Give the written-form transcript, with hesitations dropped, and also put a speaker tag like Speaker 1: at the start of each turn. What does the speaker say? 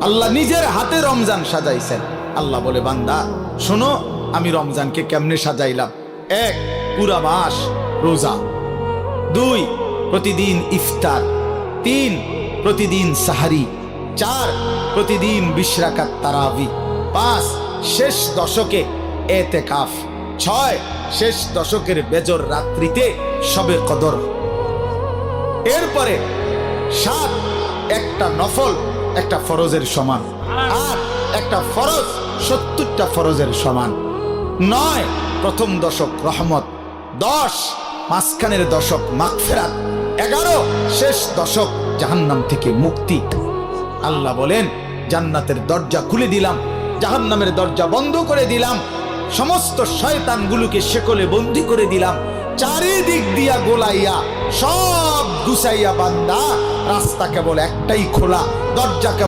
Speaker 1: আল্লাহ নিজের হাতে রমজান সাজাইছেন। আল্লাহ বলে, বান্দা শোনো আমি রমজানকে কেমনে সাজাইলাম। 1, পুরা মাস রোজা। 2, প্রতিদিন ইফতার। 3, প্রতিদিন সাহারি। 4, প্রতিদিন 20 রাকাত তারাবি। 5, শেষ দশকে এতেকাফ। 6, শেষ দশকের বেজর রাত্রিতে শবে কদর। এরপরে 7, একটা নফল একটা ফরজের সমান। 8, একটা ফরজ 70টা ফরজের সমান। 9, প্রথম দশক রহমত। 10, মাঝখানের দশক মাগফিরাত। 11, শেষ দশক জাহান্নাম থেকে মুক্তি। আল্লাহ বলেন, জান্নাতের দরজা খুলে দিলাম, জাহান্নামের দরজা বন্ধ করে দিলাম, সমস্ত শয়তানগুলোকে শেকলে বন্দী করে দিলাম, চারিদিক দিয়া গোলাইয়া সব গুছাইয়া বান্দা রাস্তা কেবল একটাই খোলা, দরজা